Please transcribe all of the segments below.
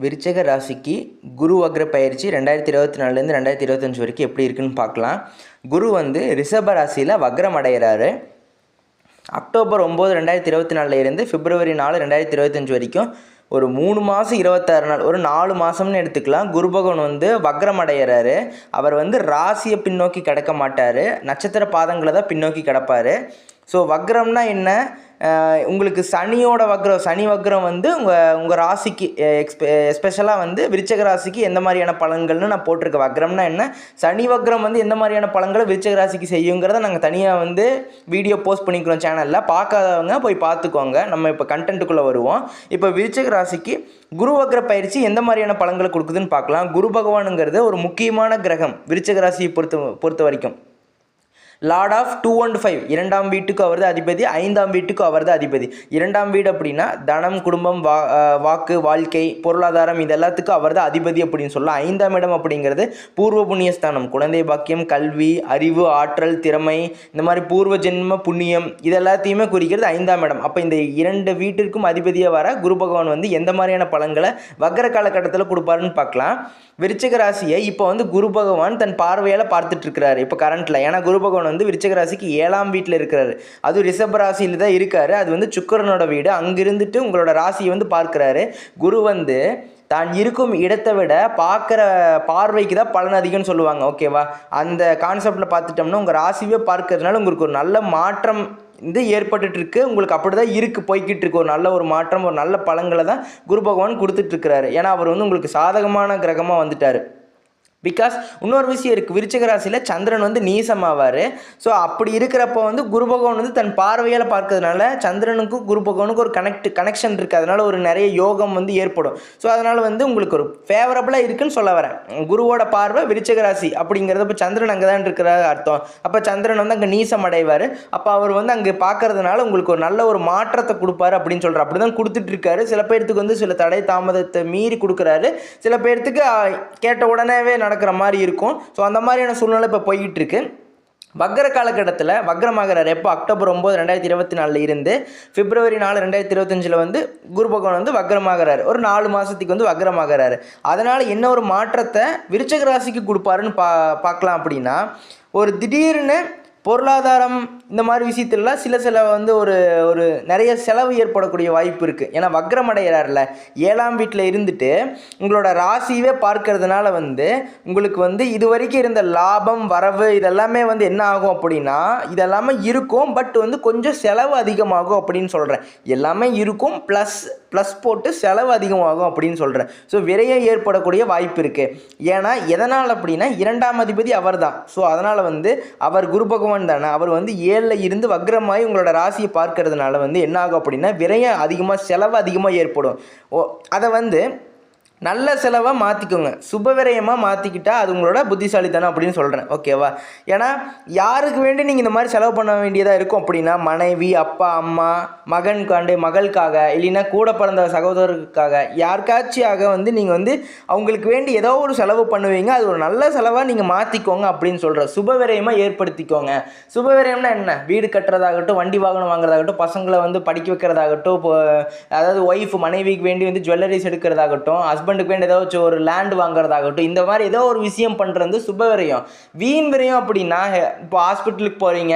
விருச்சிக ராசிக்கு குரு வக்ர பயிற்சி 2024லேருந்து 2025 வரைக்கும் எப்படி இருக்குன்னு பார்க்கலாம். குரு ரிஷப ராசியில் வக்ரம் அடைகிறாரு. அக்டோபர் 9, 2024 இருந்து பிப்ரவரி 4, 2025 வரைக்கும் ஒரு 3 மாதம் 26 நாள், ஒரு 4 மாதம்னு எடுத்துக்கலாம். குரு பகவான் வக்ரம் அடைகிறாரு. அவர் ராசியை பின்னோக்கி கிடக்க மாட்டார், நட்சத்திர பாதங்களை தான் பின்னோக்கி கிடப்பார். ஸோ வக்ரம்னா என்ன? உங்களுக்கு சனியோட வக்ரம், சனி வக்ரம் உங்கள் ராசிக்கு எஸ்பெஷலாக விருச்சிக ராசிக்கு எந்த மாதிரியான பலன்கள்னு நான் போட்டிருக்கேன். வக்ரம்னா என்ன, சனி வக்ரம் எந்த மாதிரியான பலன்களை விருச்சிக ராசிக்கு செய்யுங்கிறத நாங்கள் தனியாக வீடியோ போஸ்ட் பண்ணிக்கிறோம் சேனலில். பார்க்காதவங்க போய் பார்த்துக்கோங்க. நம்ம இப்போ கண்டென்ட்டுக்குள்ளே வருவோம். இப்போ விருச்சிக ராசிக்கு குரு வக்ர பயிற்சி எந்த மாதிரியான பலன்களை கொடுக்குதுன்னு பார்க்கலாம். குரு பகவானுங்கிறது ஒரு முக்கியமான கிரகம் விருச்சிக ராசியை பொறுத்த வரைக்கும். லார்ட் ஆஃப் 2 and 5, 2ஆம் வீட்டுக்கு அவர் தான் அதிபதி, 5ஆம் வீட்டுக்கு அவர் தான் அதிபதி. 2ஆம் வீடு அப்படின்னா தனம், குடும்பம், வாக்கு, வாழ்க்கை, பொருளாதாரம், இது எல்லாத்துக்கும் அவர் தான் அதிபதி அப்படின்னு சொல்லலாம். 5ஆம் இடம் அப்படிங்கிறது பூர்வ புண்ணியஸ்தானம், குழந்தை பாக்கியம், கல்வி, அறிவு, ஆற்றல், திறமை, இந்த மாதிரி பூர்வ ஜென்ம புண்ணியம் இது எல்லாத்தையுமே குறிக்கிறது 5ஆம் இடம். அப்போ இந்த 2 வீட்டிற்கும் அதிபதியாக வர குரு பகவான் எந்த மாதிரியான பலன்களை வக்ர காலகட்டத்தில் கொடுப்பாருன்னு பார்க்கலாம். விருச்சிக ராசியை இப்போ குரு பகவான் தன் பார்வையால் பார்த்துட்டு இருக்கிறாரு இப்போ கரண்ட்டில். ஏன்னா குரு பகவான் விருச்சிக ராசிக்கு 7ஆம் வீட்டில் இருக்கிறாரு. அது ரிஷப ராசியில் தான் இருக்காரு. அது சுக்கிரனோட வீடு. அங்கிருந்துட்டு உங்களோட ராசியை பார்க்கிறாரு. குரு தான் இருக்கும் இடத்தை விட பார்க்குற பார்வைக்கு தான் பலன் அதிகம்னு சொல்லுவாங்க. ஓகேவா? அந்த கான்செப்டில் பார்த்துட்டோம்னா உங்கள் ராசியே பார்க்கறதுனால உங்களுக்கு ஒரு நல்ல மாற்றம் ஏற்பட்டுருக்கு. உங்களுக்கு அப்படி தான் இருக்குது, போய்கிட்டு இருக்கு. ஒரு நல்ல ஒரு மாற்றம், ஒரு நல்ல பலன்களை தான் குரு பகவான் கொடுத்துட்ருக்கிறாரு. ஏன்னா அவர் உங்களுக்கு சாதகமான கிரகமாக வந்துட்டார். பிகாஸ் இன்னொரு விஷயம் இருக்குது, விருச்சிக ராசியில் சந்திரன் நீசமாவார். ஸோ அப்படி இருக்கிறப்போ குரு பகவான் தன் பார்வையால் பார்க்கறதுனால சந்திரனுக்கும் குரு பகவானுக்கும் ஒரு கனெக்ஷன் இருக்குது. அதனால் ஒரு நிறைய யோகம் ஏற்படும். ஸோ அதனால் உங்களுக்கு ஒரு ஃபேவரபுளாக இருக்குன்னு சொல்ல வரேன். குருவோட பார்வை விருச்சிக ராசி அப்படிங்கிறது இப்போ சந்திரன் அங்கே தான் இருக்கிற அர்த்தம். அப்போ சந்திரன் அங்கே நீசம் அடைவார். அப்போ அவர் அங்கே பார்க்கறதுனால உங்களுக்கு ஒரு நல்ல ஒரு மாற்றத்தை கொடுப்பாரு அப்படின்னு சொல்கிறார். அப்படி தான் கொடுத்துட்ருக்காரு. சில பேர்த்துக்கு சில தடை தாமதத்தை மீறி கொடுக்குறாரு. சில பேர்த்துக்கு கேட்ட உடனேவே நடக்கிற மாதிரி இருக்கும். ஸோ அந்த மாதிரியான சூழ்நிலை இப்போ போய்கிட்டு இருக்கு. வக்ர காலகட்டத்தில் வக்ரமாகிறார். எப்போ? அக்டோபர் 9, 2024 இருந்து பிப்ரவரி 4, 2025 குரு பகவான் வக்ரமாகிறார். ஒரு 4 மாதத்துக்கு வக்ரமாகிறாரு. அதனால் என்ன ஒரு மாற்றத்தை விருச்சிக ராசிக்கு கொடுப்பாருன்னு பார்க்கலாம். அப்படின்னா ஒரு திடீர்னு பொருளாதாரம் இந்த மாதிரி விஷயத்துலலாம் சில ஒரு ஒரு நிறைய செலவு ஏற்படக்கூடிய வாய்ப்பு இருக்குது. ஏன்னா வக்ரம் அடைகிறார்ல, 7ஆம் வீட்டில் இருந்துட்டு உங்களோட ராசியவே பார்க்கறதுனால உங்களுக்கு இது வரைக்கும் இருந்த லாபம், வரவு இதெல்லாமே என்ன ஆகும் அப்படின்னா இதெல்லாமே இருக்கும். பட் கொஞ்சம் செலவு அதிகமாகும் அப்படின்னு சொல்கிறேன். எல்லாமே இருக்கும், ப்ளஸ் போட்டு செலவு அதிகமாகும் அப்படின்னு சொல்கிறேன். ஸோ விரயம் ஏற்படக்கூடிய வாய்ப்பு இருக்குது. ஏன்னா எதனால் அப்படின்னா 2ஆம் அதிபதி அவர் தான். ஸோ அதனால் அவர் குரு பகவான் தானே, அவர் 7ல் இருந்து வக்ரமாய் உங்களோட ராசியை பார்க்கறதுனால என்ன ஆகும் அப்படின்னா விரயம் அதிகமாக, செலவு அதிகமாக ஏற்படும். அதை நல்ல செலவாக மாற்றிக்கோங்க, சுப விரயமாக மாற்றிக்கிட்டால் அது உங்களோட புத்திசாலித்தனம் அப்படின்னு சொல்கிறேன். ஓகேவா? ஏன்னா யாருக்கு வேண்டி நீங்கள் இந்த மாதிரி செலவு பண்ண வேண்டியதாக இருக்கும் அப்படின்னா மனைவி, அப்பா, அம்மா, மகளுக்காக, இல்லைன்னா கூட பிறந்த சகோதரருக்காக, யாருக்காச்சியாக நீங்கள் அவங்களுக்கு வேண்டி ஏதோ ஒரு செலவு பண்ணுவீங்க. அது ஒரு நல்ல செலவாக நீங்கள் மாற்றிக்கோங்க அப்படின்னு சொல்கிறேன். சுப விரயமாக ஏற்படுத்திக்கோங்க. சுப விரயம்னா என்ன? வீடு கட்டுறதாகட்டும், வண்டி வாகனம் வாங்குறதாகட்டும், பசங்களை படிக்க வைக்கிறதாகட்டும், அதாவது ஒய்ஃப் மனைவிக்கு வேண்டி ஜுவல்லரிஸ் எடுக்கிறதாகட்டும், ஹஸ்பண்டுக்கு வேண்டி ஏதாச்சும் ஒரு லேண்ட் வாங்குறதாகட்டும், இந்த மாதிரி ஏதோ ஒரு விஷயம் பண்ணுறது சுப விரயம். வீண் விரயம் அப்படின்னா இப்போ ஹாஸ்பிட்டலுக்கு போகிறீங்க,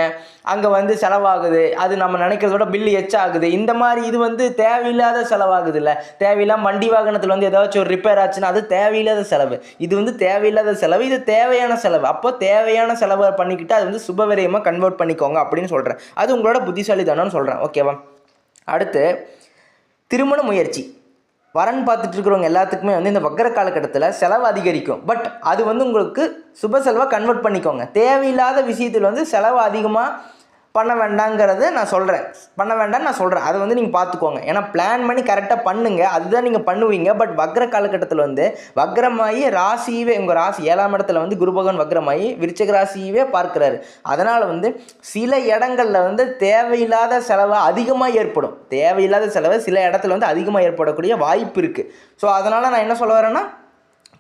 அங்கே செலவாகுது, அது நம்ம நினைக்கிறதோட பில்லு எச்சாகுது. இந்த மாதிரி இது தேவையில்லாத செலவாகுது. இல்லை, தேவையில்லாம வண்டி வாகனத்தில் ஏதாச்சும் ஒரு ரிப்பேர் ஆச்சுன்னா அது தேவையில்லாத செலவு. இது தேவையில்லாத செலவு, இது தேவையான செலவு. அப்போ தேவையான செலவை பண்ணிக்கிட்டு அது சுப விரயமாக கன்வெர்ட் பண்ணிக்கோங்க அப்படின்னு சொல்கிறேன். அது உங்களோட புத்திசாலித்தனம்னு சொல்கிறேன். ஓகேவா? அடுத்து திருமண முயற்சி. வரன் பார்த்துட்டு இருக்கிறவங்க எல்லாத்துக்குமே இந்த வக்ர காலகட்டத்தில் செலவு அதிகரிக்கும். பட் அது உங்களுக்கு சுப செலவாக கன்வெர்ட் பண்ணிக்கோங்க. தேவையில்லாத விஷயத்தில் செலவு அதிகமாக பண்ண வேண்டாங்கிறத நான் சொல்கிறேன். பண்ண வேண்டாம்னு நான் சொல்கிறேன். அதை நீங்கள் பார்த்துக்கோங்க. ஏன்னா பிளான் பண்ணி கரெக்டாக பண்ணுங்கள், அதுதான் நீங்கள் பண்ணுவீங்க. பட் வக்ர காலகட்டத்தில் வக்ரமாகி ராசியவே, உங்கள் ராசி 7ஆம் இடத்துல குரு பகவான் வக்ரமாகி விருச்சிக ராசியவே பார்க்குறாரு. அதனால் சில இடங்களில் தேவையில்லாத செலவு அதிகமாக ஏற்படும். தேவையில்லாத செலவு சில இடத்துல அதிகமாக ஏற்படக்கூடிய வாய்ப்பு இருக்குது. ஸோ அதனால் நான் என்ன சொல்ல வரேன்னா,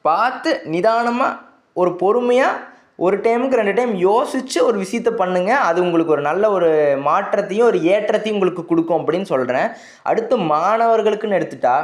பார்த்து நிதானமாக ஒரு பொறுமையாக ஒரு டைமுக்கு 2 டைம் யோசித்து ஒரு விஷயத்தை பண்ணுங்கள். அது உங்களுக்கு ஒரு நல்ல ஒரு மாற்றத்தையும் ஒரு ஏற்றத்தையும் உங்களுக்கு கொடுக்கும் அப்படின்னு சொல்கிறேன். அடுத்து மாணவர்களுக்குன்னு எடுத்துட்டா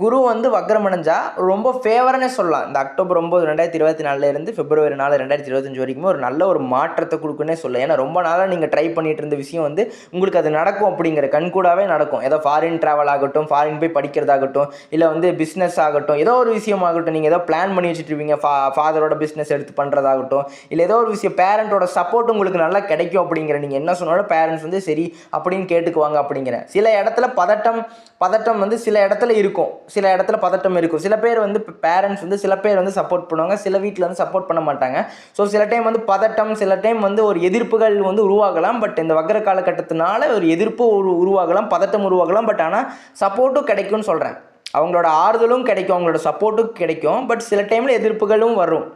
குரு வந்து வக்ரமடைஞ்சா ரொம்ப ஃபேவர்னே சொல்லலாம். இந்த அக்டோபர் 9 2024 பிப்ரவரி 4 2025 வரைக்குமே ஒரு நல்ல ஒரு மாற்றத்தை கொடுக்குன்னே சொல்லலாம். ஏன்னா ரொம்ப நாளாக நீங்கள் ட்ரை பண்ணிட்டு இருந்த விஷயம் வந்து உங்களுக்கு அது நடக்கும் அப்படிங்கிற கண்கூடாவே நடக்கும். ஏதோ ஃபாரின் ட்ராவல் ஆகட்டும், ஃபாரின் போய் படிக்கிறதாகட்டும், இல்லை வந்து பிஸ்னஸ் ஆகட்டும், ஏதோ ஒரு விஷயம் ஆகட்டும், நீங்கள் ஏதோ பிளான் பண்ணி வச்சுட்டு இருப்பீங்க, ஃபாதரோட பிஸ்னஸ் எடுத்து பண்ணுறதாகட்டும், இல்லை ஏதோ ஒரு விஷயம் பேரண்ட்டோட சப்போர்ட் உங்களுக்கு நல்லா கிடைக்கும் அப்படிங்கிற, நீங்கள் என்ன சொன்னாலும் பேரண்ட்ஸ் வந்து சரி அப்படின்னு கேட்டுக்குவாங்க அப்படிங்கிற. சில இடத்துல பதட்டம் வந்து சில இடத்துல இருக்கும், சில இடத்துல பதட்டம் இருக்கும். சில பேர் வந்து பேரண்ட்ஸ் வந்து சில பேர் வந்து சப்போர்ட் பண்ணுவாங்க, சில வீட்டில் வந்து சப்போர்ட் பண்ண மாட்டாங்க. ஸோ சில டைம் வந்து பதட்டம், சில டைம் வந்து ஒரு எதிர்ப்புகள் வந்து உருவாகலாம். பட் இந்த வக்ர காலகட்டத்தினால ஒரு எதிர்ப்பு உருவாகலாம், பதட்டம் உருவாகலாம். பட் ஆனால் சப்போர்ட்டும் கிடைக்கும்னு சொல்கிறேன். அவங்களோட ஆறுதலும் கிடைக்கும், அவங்களோட சப்போர்ட்டும் கிடைக்கும். பட் சில டைமில் எதிர்ப்புகளும் வரும்.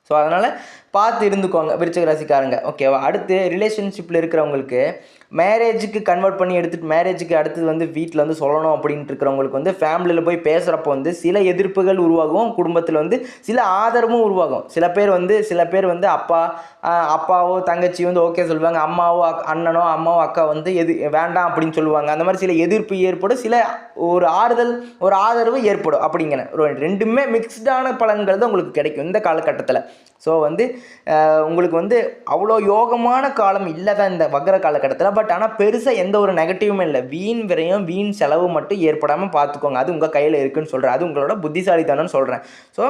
ஸோ அதனால் பார்த்து இருந்துக்கோங்க விருச்சிக ராசிக்காரங்க, ஓகேவா. அடுத்து ரிலேஷன்ஷிப்பில் இருக்கிறவங்களுக்கு மேரேஜுக்கு கன்வெர்ட் பண்ணி எடுத்துகிட்டு மேரேஜுக்கு அடுத்தது வந்து வீட்டில் வந்து சொல்லணும் அப்படின்ட்டு இருக்கிறவங்களுக்கு வந்து ஃபேமிலியில் போய் பேசுகிறப்போ வந்து சில எதிர்ப்புகள் உருவாகும், குடும்பத்தில் வந்து சில ஆதரவும் உருவாகும். சில பேர் வந்து அப்பாவோ தங்கச்சியோ வந்து ஓகே சொல்லுவாங்க, அம்மாவோ அண்ணனோ அம்மாவோ அக்கா வந்து வேண்டாம் அப்படின்னு சொல்லுவாங்க. அந்த மாதிரி சில எதிர்ப்பு ஏற்படும், சில ஒரு ஆதரவு ஏற்படும் அப்படிங்கிற ரெண்டுமே மிக்ஸ்டான பலன்கள் தான் உங்களுக்கு கிடைக்கும் இந்த காலகட்டத்தில். ஸோ வந்து உங்களுக்கு வந்து அவ்வளோ யோகமான காலம் இல்லை தான் இந்த வக்ர காலகட்டத்தில். பட் ஆனால் பெருசாக எந்த ஒரு நெகட்டிவுமே இல்லை. வீண் விரயம் வீண் செலவு மட்டும் ஏற்படாமல் பார்த்துக்கோங்க. அது உங்கள் கையில் இருக்குதுன்னு சொல்கிறேன். அது உங்களோட புத்திசாலித்தனம்னு சொல்கிறேன். ஸோ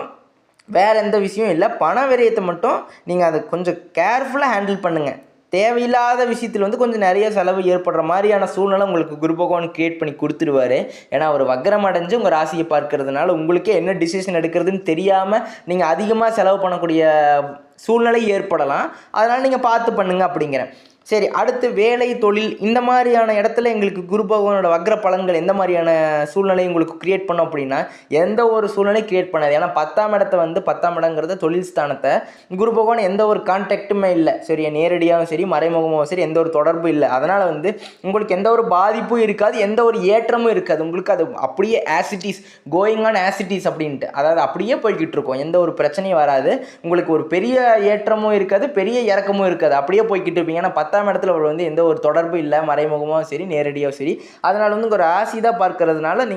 வேறு எந்த விஷயம் இல்லை. பண விரயத்தை மட்டும் நீங்கள் அதை கொஞ்சம் கேர்ஃபுல்லாக ஹேண்டில் பண்ணுங்கள். தேவையில்லாத விஷயத்தில் வந்து கொஞ்சம் நிறைய செலவு ஏற்படுற மாதிரியான சூழ்நிலை உங்களுக்கு குரு பகவான் கிரியேட் பண்ணி கொடுத்துருவார். ஏன்னா அவர் வக்ரம் அடைஞ்சு உங்கள் ராசியை பார்க்கறதுனால உங்களுக்கே என்ன டிசிஷன் எடுக்கிறதுன்னு தெரியாமல் நீங்கள் அதிகமாக செலவு பண்ணக்கூடிய சூழ்நிலை ஏற்படலாம். அதனால் நீங்கள் பார்த்து பண்ணுங்க அப்படிங்கிறேன். சரி, அடுத்து வேலை தொழில் இந்த மாதிரியான இடத்துல எங்களுக்கு குரு பகவானோட வக்ர பலன்கள் எந்த மாதிரியான சூழ்நிலை உங்களுக்கு கிரியேட் பண்ணோம் அப்படின்னா எந்த ஒரு சூழ்நிலை கிரியேட் பண்ணாது. ஏன்னா 10ஆம் இடத்தை வந்து 10ஆம் இடங்கிறத தொழில் ஸ்தானத்தை குரு பகவான் எந்த ஒரு கான்டாக்டுமே இல்லை, சரி, நேரடியாகவும் சரி மறைமுகமாகவும் சரி எந்த ஒரு தொடர்பும் இல்லை. அதனால் வந்து உங்களுக்கு எந்த ஒரு பாதிப்பும் இருக்காது, எந்த ஒரு ஏற்றமும் இருக்காது. உங்களுக்கு அது அப்படியே ஆசிட்டிஸ் கோயிங் ஆன் ஆசிட்டிஸ் அப்படின்ட்டு, அதாவது அப்படியே போய்கிட்டு இருக்கும், எந்த ஒரு பிரச்சனையும் வராது. உங்களுக்கு ஒரு பெரிய ஏற்றமும் இருக்காது, பெரிய இறக்கமும் இருக்காது, அப்படியே போய்கிட்டு இருப்பீங்க. ஏன்னா 10ஆம் இடத்துல அவர் வந்து எந்த ஒரு தொடர்பும் இல்லை, மறைமுகமாகவும் சரி நேரடியாகவும் சரி. அதனால் வந்து ஒரு ராசி தான் பார்க்கறதுனால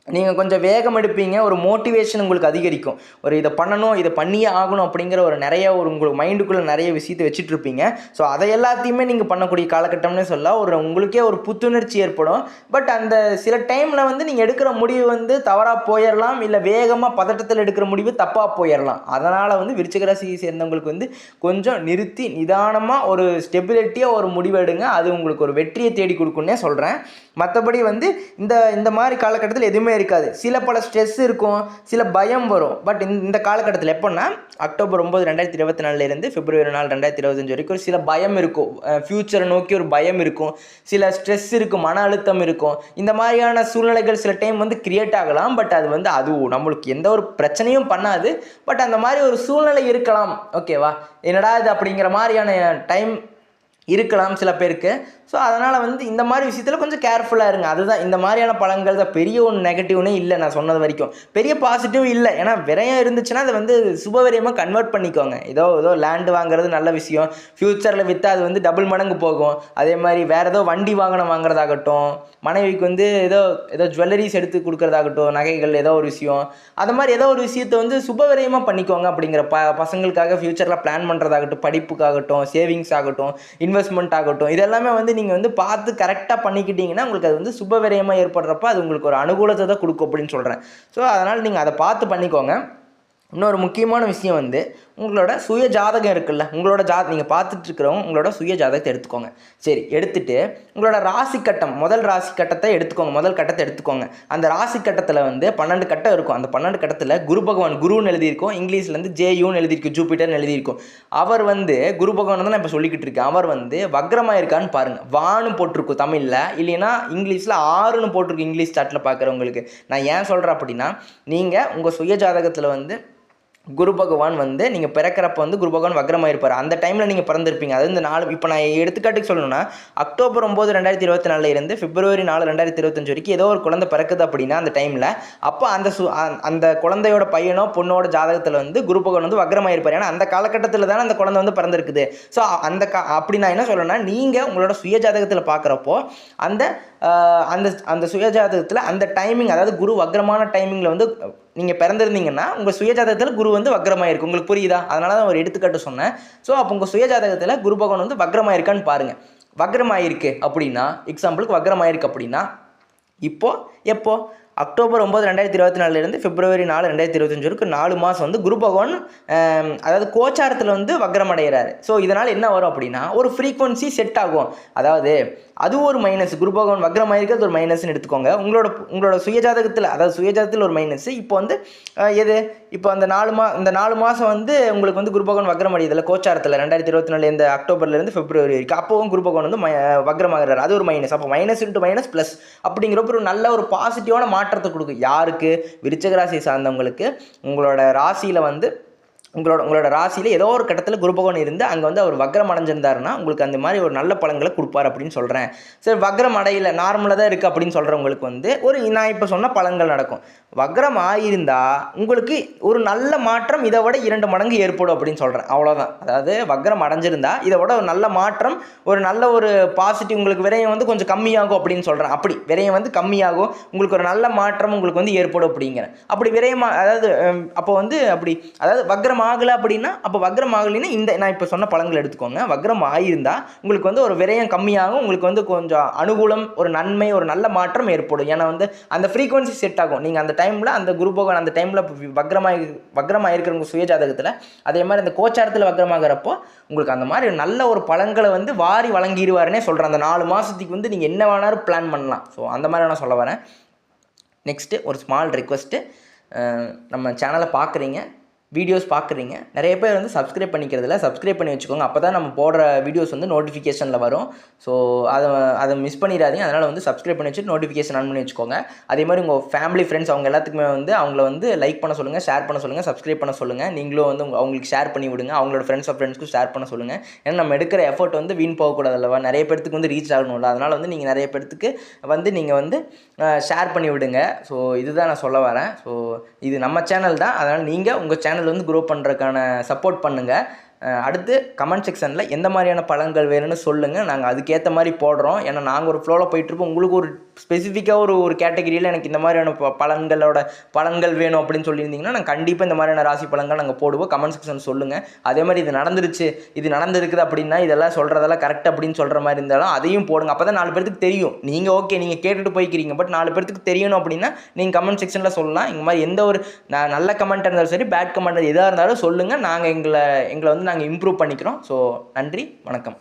நீங்கள் கொஞ்சம் வேகம் எடுப்பீங்க, ஒரு மோட்டிவேஷன் உங்களுக்கு அதிகரிக்கும். ஒரு இதை பண்ணணும், இதை பண்ணியே ஆகணும் அப்படிங்கிற நிறைய உங்களுக்கு மைண்டுக்குள்ளே நிறைய விஷயத்தை வச்சுட்ருப்பீங்க. ஸோ அதை எல்லாத்தையுமே நீங்கள் பண்ணக்கூடிய காலகட்டம்னே சொல்லலாம். உங்களுக்கே ஒரு புத்துணர்ச்சி ஏற்படும். பட் அந்த சில டைமில் வந்து நீங்கள் எடுக்கிற முடிவு வந்து தவறாக போயிடலாம், இல்லை வேகமாக பதட்டத்தில் எடுக்கிற முடிவு தப்பாக போயிடலாம். அதனால் வந்து விருச்சிக ராசியை சேர்ந்தவங்களுக்கு வந்து கொஞ்சம் நிறுத்தி நிதானமாக ஒரு ஸ்டெபிலிட்டியாக ஒரு முடிவு எடுங்க. அது உங்களுக்கு ஒரு வெற்றியை தேடி கொடுக்குன்னே சொல்கிறேன். மற்றபடி வந்து இந்த மாதிரி காலகட்டத்தில் எதுவுமே இருக்காது. சில பல ஸ்ட்ரெஸ் இருக்கும், சில பயம் வரும். பட் இந்த காலகட்டத்தில் எப்போன்னா அக்டோபர் 9 2024 பிப்ரவரி 4 2025 வரைக்கும் சில பயம் இருக்கும், ஃப்யூச்சரை நோக்கி ஒரு பயம் இருக்கும், சில ஸ்ட்ரெஸ் இருக்கும், மன அழுத்தம் இருக்கும். இந்த மாதிரியான சூழ்நிலைகள் சில டைம் வந்து கிரியேட் ஆகலாம். பட் அது வந்து அது நம்மளுக்கு எந்த ஒரு பிரச்சனையும் பண்ணாது. பட் அந்த மாதிரி ஒரு சூழ்நிலை இருக்கலாம், ஓகேவா. என்னடா இது அப்படிங்கிற மாதிரியான டைம் இருக்கலாம் சில பேருக்கு. ஸோ அதனால் வந்து இந்த மாதிரி விஷயத்தில் கொஞ்சம் கேர்ஃபுல்லாக இருங்க. அதுதான் இந்த மாதிரியான பலன்கள் தான். பெரிய ஒன்று நெகட்டிவ்னே இல்லை, நான் சொன்னது வரைக்கும் பெரிய பாசிட்டிவ் இல்லை. ஏன்னா விரயம் இருந்துச்சுன்னா அதை வந்து சுபவிரயமாக கன்வெர்ட் பண்ணிக்கோங்க. ஏதோ லேண்டு வாங்குறது நல்ல விஷயம், ஃப்யூச்சரில் விற்றா அது வந்து டபுள் மடங்கு போகும். அதே மாதிரி வேறு ஏதோ வண்டி வாங்குறதாகட்டும், மனைவிக்கு வந்து ஏதோ ஜுவல்லரிஸ் எடுத்து கொடுக்குறதாகட்டும், நகைகள் ஏதோ ஒரு விஷயம், அது மாதிரி ஏதோ ஒரு விஷயத்தை வந்து சுபவிரயமாக பண்ணிக்கோங்க அப்படிங்கிற பசங்களுக்காக ஃப்யூச்சரில் பிளான் பண்ணுறதாகட்டும், படிப்புக்காகட்டும், சேவிங்ஸ் ஆகட்டும், இன்வெஸ்ட்மெண்ட் ஆகட்டும், இதெல்லாமே வந்து நீங்கள் வந்து பார்த்து கரெக்டாக பண்ணிக்கிட்டீங்கன்னா உங்களுக்கு அது வந்து சுப விரயமாக ஏற்படுறப்ப அது உங்களுக்கு ஒரு அனுகூலத்தை தான் கொடுக்கும் அப்படின்னு சொல்கிறேன். ஸோ அதனால் நீங்கள் அதை பார்த்து பண்ணிக்கோங்க. இன்னொரு முக்கியமான விஷயம் வந்து உங்களோட சுய ஜாதகம் இருக்குல்ல, உங்களோட நீங்கள் பார்த்துட்ருக்கிறவங்க உங்களோட சுய ஜாதகத்தை எடுத்துக்கோங்க. சரி, எடுத்துகிட்டு உங்களோட ராசி கட்டம், முதல் ராசி கட்டத்தை எடுத்துக்கோங்க, முதல் கட்டத்தை எடுத்துக்கோங்க. அந்த ராசி கட்டத்தில் வந்து 12 கட்டம் இருக்கும். அந்த 12 கட்டத்தில் குரு பகவான், குருன்னு எழுதியிருக்கும், இங்கிலீஷ்லேருந்து ஜேயூன்னு எழுதியிருக்கும், ஜூபிட்டர்னு எழுதியிருக்கும். அவர் வந்து குரு பகவான் தான் நான் இப்போ சொல்லிக்கிட்டு இருக்கேன். அவர் வந்து வக்ரமாக இருக்கான்னு பாருங்கள். வான்னு போட்டிருக்கும் தமிழில், இல்லைன்னா இங்கிலீஷில் 6ன்னு போட்டிருக்கும் இங்கிலீஷ் சார்ட்டில் பார்க்குறவங்களுக்கு. நான் ஏன் சொல்கிறேன் அப்படின்னா, நீங்கள் உங்கள் சுய ஜாதகத்தில் வந்து குரு பகவான் வந்து நீங்கள் பிறக்கிறப்ப வந்து குரு பகவான் வக்ரமாயிருப்பார். அந்த டைமில் நீங்கள் பிறந்திருப்பீங்க. அது இந்த 4 இப்போ நான் எடுத்துக்காட்டுக்கு சொல்லணும்னா, அக்டோபர் 9, 2024 இருந்து பிப்ரவரி 4, 2025 வரைக்கும் ஏதோ ஒரு குழந்தை பிறக்குது அப்படின்னா அந்த டைமில், அப்போ அந்த குழந்தையோட பையனோ பொண்ணோட ஜாதகத்தில் வந்து குரு பகவான் வந்து வக்ரமாயிருப்பார். ஏன்னா அந்த காலகட்டத்தில் தானே அந்த குழந்தை வந்து பிறந்திருக்குது. ஸோ அப்படி நான் என்ன சொல்லணும்னா, நீங்கள் உங்களோட சுய ஜாதகத்தில் பார்க்குறப்போ அந்த அந்த சுயஜாதகத்தில் அந்த டைமிங், அதாவது குரு வக்ரமான டைமிங்கில் வந்து நீங்கள் பிறந்திருந்தீங்கன்னா உங்கள் சுயஜாதகத்தில் குரு வந்து வக்ரமாயிருக்கு. உங்களுக்கு புரியுதா? அதனால தான் ஒரு எடுத்துக்காட்டு சொன்னேன். ஸோ அப்போ உங்கள் சுயஜாதகத்தில் குரு பகவான் வந்து வக்ரமாயிருக்கான்னு பாருங்கள். வக்ரமாயிருக்கு அப்படின்னா, எக்ஸாம்பிளுக்கு வக்ரமாயிருக்கு அப்படின்னா எப்போ அக்டோபர் 9, 2024 இருந்து பிப்ரவரி 4, 2025 வரைக்கும் 4 மாதம் வந்து குரு பகவான் அதாவது கோச்சாரத்தில் வந்து வக்ரம் அடைகிறாரு. ஸோ இதனால் என்ன வரும் அப்படின்னா, ஒரு ஃப்ரீக்வன்சி செட் ஆகும். அதாவது அது ஒரு மைனஸ். குரு பகவான் வக்ரமாயிருக்கிறது ஒரு மைனஸ்ன்னு எடுத்துக்கோங்க. உங்களோட சுயஜாதகத்தில், அதாவது சுயஜாதகத்தில் ஒரு மைனஸ். இப்போ வந்து இப்போ அந்த 4 மாதம் வந்து உங்களுக்கு வந்து குரு பகவான் வக்ரம் அடையுதில்ல கோச்சாரத்தில் 2024 இந்த அக்டோபர்லேருந்து பிப்ரவரி வரைக்கும், அப்போவும் குரு பகவான் வந்து வக்ரமாகிறார். அது ஒரு மைனஸ். அப்போ மைனஸ் இன்ட்டு மைனஸ் ப்ளஸ் அப்படிங்கிறப்ப ஒரு நல்ல ஒரு பாசிட்டிவான மாற்றத்தை கொடுக்கும். யாருக்கு? விருச்சிக ராசி சார்ந்தவங்களுக்கு. உங்களோட ராசியில் வந்து உங்களோட ராசியில் ஏதோ ஒரு கட்டத்தில் குரு பகவான் இருந்து அங்கே வந்து அவர் வக்ரம் அடைஞ்சிருந்தாருன்னா உங்களுக்கு அந்த மாதிரி ஒரு நல்ல பலன்களை கொடுப்பார் அப்படின்னு சொல்கிறேன். சரி, வக்ரம் அடையில நார்மலாக தான் இருக்குது அப்படின்னு சொல்கிறவங்களுக்கு வந்து நான் இப்போ சொன்ன பலன்கள் நடக்கும். வக்ரம் ஆகியிருந்தால் உங்களுக்கு ஒரு நல்ல மாற்றம் இதை விட 2 மடங்கு ஏற்படும் அப்படின்னு சொல்கிறேன். அவ்வளோதான். அதாவது வக்ரம் அடைஞ்சிருந்தா இதை விட ஒரு நல்ல மாற்றம், ஒரு நல்ல ஒரு பாசிட்டிவ், உங்களுக்கு விரயம் வந்து கொஞ்சம் கம்மியாகும் அப்படின்னு சொல்கிறேன். அப்படி விரயம் வந்து கம்மியாகும், உங்களுக்கு ஒரு நல்ல மாற்றம் உங்களுக்கு வந்து ஏற்படும் அப்படிங்கிறேன். அப்படி விரயமாக, அதாவது அப்போ வந்து அப்படி, அதாவது வக்ரம் ஆகலை அப்படின்னா, அப்போ வக்ரம் ஆகலைன்னா நான் இப்போ சொன்ன பலன்கள் எடுத்துக்கோங்க. வக்ரம் ஆகியிருந்தால் உங்களுக்கு வந்து ஒரு விரயம் கம்மியாகும், உங்களுக்கு வந்து கொஞ்சம் அனுகூலம், ஒரு நன்மை, ஒரு நல்ல மாற்றம் ஏற்படும். ஏன்னா வந்து அந்த ஃப்ரீக்வன்சி செட் ஆகும். நீங்கள் அந்த டைமில் அந்த குரு பகவான் அந்த டைமில் வக்ரமாயிருக்கிறவங்க சுயஜாதகத்தில், அதே மாதிரி அந்த கோச்சாரத்தில் வக்ரமாகிறப்போ உங்களுக்கு அந்த மாதிரி நல்ல ஒரு பலன்களை வந்து வாரி வழங்கிடுவாருன்னே சொல்கிறேன். அந்த 4 மாதத்துக்கு வந்து நீங்கள் என்ன வேணாலும் பிளான் பண்ணலாம். ஸோ அந்த மாதிரி நான் சொல்ல வரேன். நெக்ஸ்ட்டு ஒரு ஸ்மால் ரிக்வெஸ்ட்டு. நம்ம சேனலை பார்க்குறீங்க, வீடியோஸ் பார்க்குறீங்க, நிறைய பேர் வந்து சப்ஸ்கிரைப் பண்ணிக்கிறதில்ல. சப்ஸ்கிரைப் பண்ணி வச்சுக்கோங்க. அப்போ தான் நம்ம போடுற வீடியோஸ் வந்து நோட்டிஃபிகேஷனில் வரும். ஸோ அதை மிஸ் பண்ணிடாதீங்க. அதனால் வந்து சப்ஸ்கிரைப் பண்ணி வச்சுட்டு நோட்டிஃபிகேஷன் ஆன் பண்ணி வச்சுக்கோங்க. அதே மாதிரி உங்கள் ஃபேமிலி, ஃப்ரெண்ட்ஸ் அவங்க எல்லாத்துக்குமே வந்து அவங்கள வந்து லைக் பண்ண சொல்லுங்கள், ஷேர் பண்ண சொல்லுங்கள், சப்ஸ்கிரைப் பண்ண சொல்லுங்கள். நீங்களும் வந்து அவங்களுக்கு ஷேர் பண்ணி விடுங்க. அவங்களோட ஃப்ரெண்ட்ஸ்க்கும் ஷேர் பண்ண சொல்லுங்கள். ஏன்னா நம்ம எடுக்கிற எஃபர்ட் வந்து வீண் போகக்கூடாது அல்லவா? நிறைய பேருக்கு வந்து ரீச் ஆகணும்ல. அதனால் வந்து நீங்கள் நிறைய பேருக்கு வந்து நீங்கள் வந்து ஷேர் பண்ணி விடுங்க. ஸோ இதுதான் நான் சொல்ல வரேன். ஸோ இது நம்ம சேனல் தான். அதனால் நீங்கள் உங்கள் சேனல் வந்து க்ரோ பண்ணுறதுக்கான சப்போர்ட் பண்ணுங்கள். அடுத்து கமெண்ட் செக்ஷனில் எந்த மாதிரியான பலன்கள் வேணும்னு சொல்லுங்கள். நாங்கள் அதுக்கேற்ற மாதிரி போடுறோம். ஏன்னா நாங்கள் ஒரு ஃப்ளோவில் போயிட்டுருப்போம். உங்களுக்கு ஒரு ஸ்பெசிஃபிக்காக ஒரு கேட்டகிரியில் எனக்கு இந்த மாதிரியான பலன்கள் வேணும் அப்படின்னு சொல்லியிருந்தீங்கன்னா நாங்கள் கண்டிப்பாக இந்த மாதிரியான ராசி பலன்கள் நாங்கள் போடுவோம். கமெண்ட் செக்ஷன் சொல்லுங்கள். அதே மாதிரி இது நடந்துருச்சு, இது நடந்துருக்குது அப்படின்னா இதெல்லாம் சொல்கிறதெல்லாம் கரெக்ட் அப்படின்னு சொல்கிற மாதிரி இருந்தாலும் அதையும் போடுங்க. அப்போ தான் 4 பேருக்கு தெரியும். நீங்கள் ஓகே, நீங்கள் கேட்டுட்டு போய்க்கிறீங்க, பட் 4 பேருக்கு தெரியணும் அப்படின்னா நீங்கள் கமெண்ட் செக்ஷனில் சொல்லலாம். இந்த மாதிரி எந்த ஒரு நல்ல கமெண்ட் இருந்தாலும் சரி, பேட் கமெண்ட் எதாக இருந்தாலும் சொல்லுங்கள். நாங்கள் எங்களை வந்து நாங்கள் இம்ப்ரூவ் பண்ணிக்கிறோம். ஸோ நன்றி, வணக்கம்.